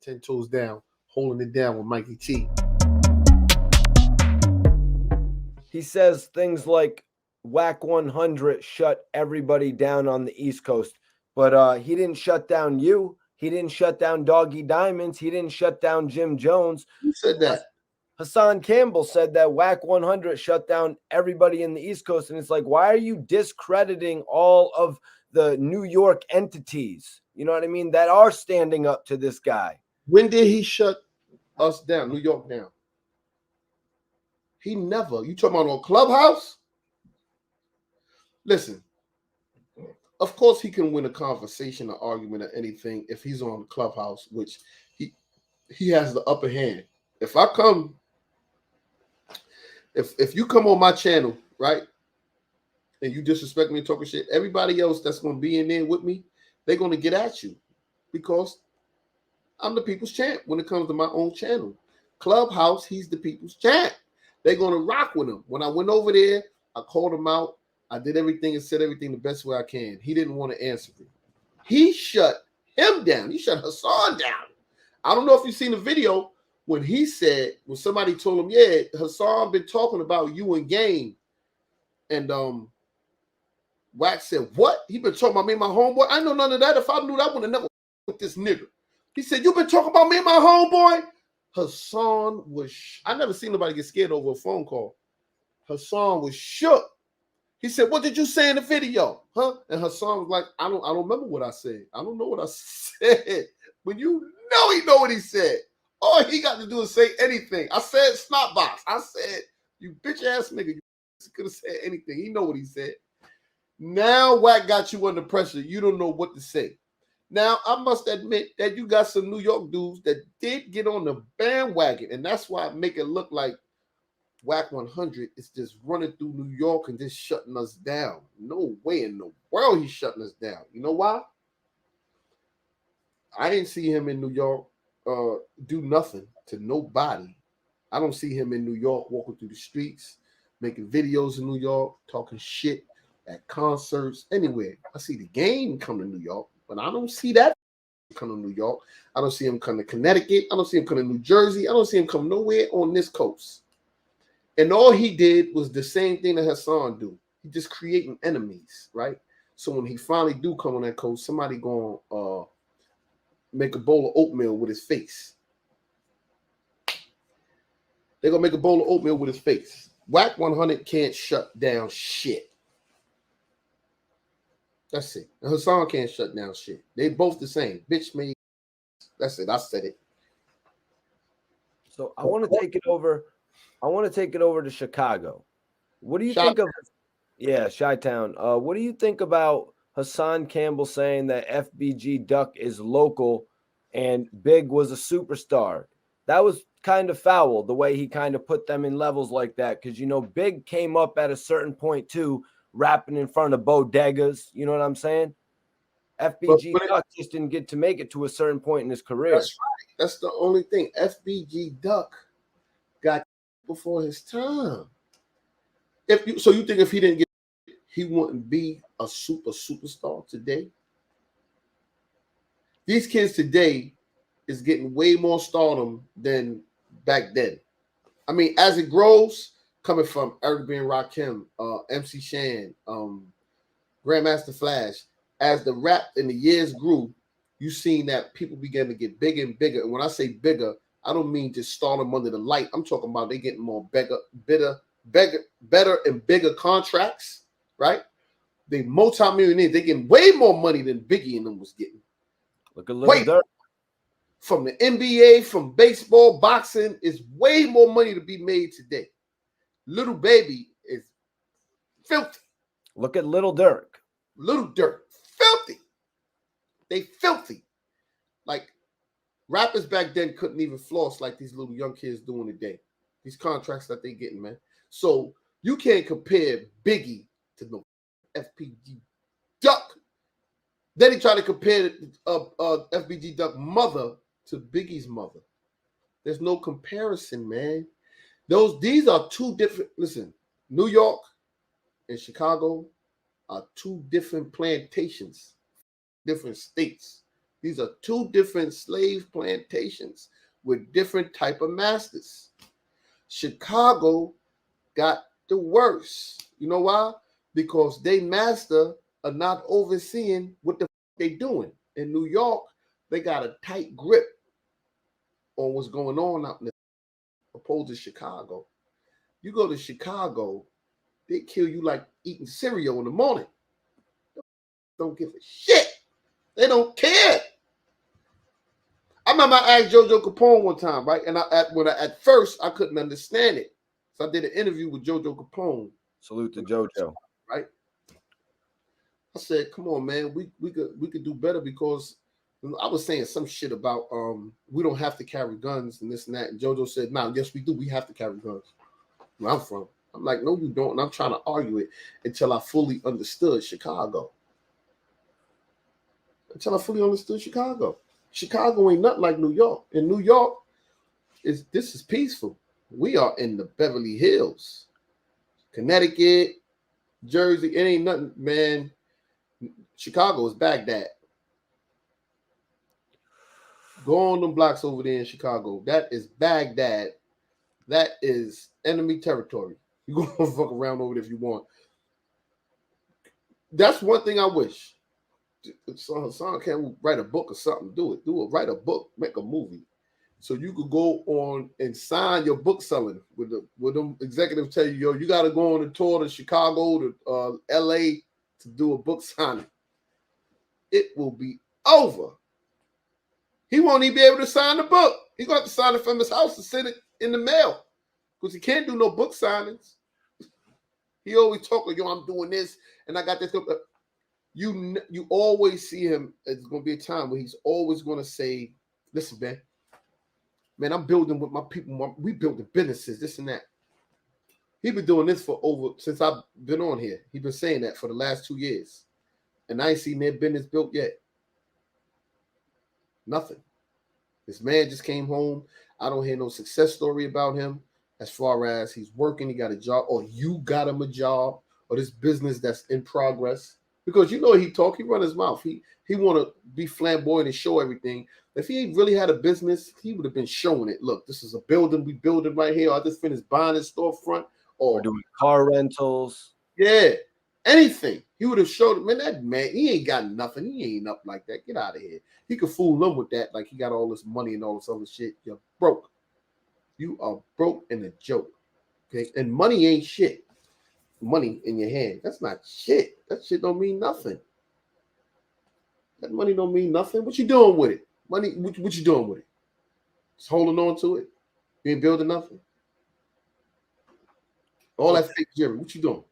10 toes down, holding it down with Mikey T. He says things like Wack 100 shut everybody down on the East Coast, but he didn't shut down you. He didn't shut down Doggy Diamonds. He didn't shut down Jim Jones. Who said that? Hassan Campbell said that Wack 100 shut down everybody in the East Coast. And it's like, why are you discrediting all of the New York entities, you know what I mean, that are standing up to this guy? When did he shut us down, New York down? He never. You talking about on Clubhouse? Listen, of course he can win a conversation, an argument, or anything if he's on Clubhouse, which he has the upper hand. If I come, if you come on my channel, right, and you disrespect me and talking shit, everybody else that's going to be in there with me, they're going to get at you because I'm the people's champ when it comes to my own channel. Clubhouse, he's the people's champ. They're going to rock with him. When I went over there, I called him out. I did everything and said everything the best way I can. He didn't want to answer me. He shut him down. He shut Hassan down. I don't know if you've seen the video when he said, when somebody told him, yeah, Hassan been talking about you in game. And Wack said, what? He been talking about me and my homeboy? I know none of that. If I knew that, I would have never with this nigga. He said, you been talking about me and my homeboy? Hassan was, I never seen nobody get scared over a phone call. Hassan was shook. He said, what did you say in the video? Huh? And Hassan was like, I don't remember what I said. I don't know what I said. When you know he know what he said. All he got to do is say anything. I said snot box. I said, you bitch ass nigga, you could have said anything. He know what he said. Now Wack got you under pressure. You don't know what to say. Now, I must admit that you got some New York dudes that did get on the bandwagon, and that's why I make it look like Wack 100 is just running through New York and just shutting us down. No way in the world he's shutting us down. You know why? I didn't see him in New York do nothing to nobody. I don't see him in New York walking through the streets, making videos in New York, talking shit at concerts, anywhere. I see the game come to New York. But I don't see that come to New York. I don't see him come to Connecticut. I don't see him come to New Jersey. I don't see him come nowhere on this coast. And all he did was the same thing that Hassan do. He just creating enemies, right? So when he finally do come on that coast, somebody gonna make a bowl of oatmeal with his face. They're gonna make a bowl of oatmeal with his face. Wack 100 can't shut down shit. That's it. And Hassan can't shut down shit. They both the same. Bitch made. That's it. I said it. So I want to take it over. I want to take it over to Chicago. What do you think of? Yeah, Chi-Town. What do you think about Hassan Campbell saying that FBG Duck is local and Big was a superstar? That was kind of foul the way he kind of put them in levels like that because, you know, Big came up at a certain point too, rapping in front of bodegas, you know what I'm saying? FBG Duck just didn't get to make it to a certain point in his career. That's right. That's the only thing. FBG Duck got before his time. So you think if he didn't get, he wouldn't be a superstar today? These kids today is getting way more stardom than back then. I mean, as it grows, coming from Eric B. and Rakim, MC Shan, Grandmaster Flash, as the rap in the years grew, you seen that people began to get bigger and bigger. And when I say bigger, I don't mean just stardom under the light. I'm talking about they getting more better and bigger contracts, right? They multi-millionaires. They getting way more money than Biggie and them was getting. Look at Lil Durk. From the NBA, from baseball, boxing, is way more money to be made today. Little Baby is filthy. Look at Little Durk. Little Durk, filthy. They filthy. Like rappers back then couldn't even floss like these little young kids doing today. These contracts that they getting, man. So you can't compare Biggie to no FBG Duck. Then he tried to compare FBG Duck mother to Biggie's mother. There's no comparison, man. These are two different. Listen, New York and Chicago are two different plantations, different states. These are two different slave plantations with different type of masters. Chicago got the worst. You know why? Because they master are not overseeing what the they doing. In New York, they got a tight grip on what's going on out there, opposed to Chicago. You go to Chicago, they kill you like eating cereal in the morning. Don't give a shit. They don't care. I remember I asked JoJo Capone one time, right? And at first I couldn't understand it. So I did an interview with JoJo Capone. Salute to JoJo. Right? I said, come on, man, we could do better because I was saying some shit about we don't have to carry guns and this and that. And JoJo said, nah, yes, we do. We have to carry guns. Where I'm from. I'm like, no, you don't. And I'm trying to argue it until I fully understood Chicago. Chicago ain't nothing like New York. In New York, this is peaceful. We are in the Beverly Hills, Connecticut, Jersey. It ain't nothing, man. Chicago is Baghdad. Go on them blocks over there in Chicago. That is Baghdad. That is enemy territory. You go fuck around over there if you want. That's one thing I wish. Hassan Campbell write a book or something. Do it. Write a book. Make a movie. So you could go on and sign your book selling with them executives tell you, yo, you got to go on a tour to Chicago to LA to do a book signing. It will be over. He won't even be able to sign the book. He's going to have to sign it from his house and send it in the mail because he can't do no book signings. He always talk like, yo, I'm doing this and I got this. You always see him. It's going to be a time where he's always going to say, listen, man, I'm building with my people. We building businesses, this and that. He's been doing this since I've been on here. He's been saying that for the last 2 years. And I ain't seen their business built yet. Nothing. This man just came home. I don't hear no success story about him as far as he's working, he got a job, or you got him a job, or this business that's in progress. Because you know he run his mouth. He want to be flamboyant and show everything. If he really had a business, he would have been showing it. Look, this is a building we building right here. I just finished buying this storefront. Or we're doing car rentals. Yeah, anything. He would have showed it. Man, that man, he ain't got nothing. He ain't up like that. Get out of here. He could fool them with that, like he got all this money and all this other shit. You're broke. You are broke and a joke. Okay, and money ain't shit. Money in your hand. That's not shit. That shit don't mean nothing. That money don't mean nothing. What you doing with it? Money, what you doing with it? Just holding on to it? You ain't building nothing? All that fake jewelry. What you doing?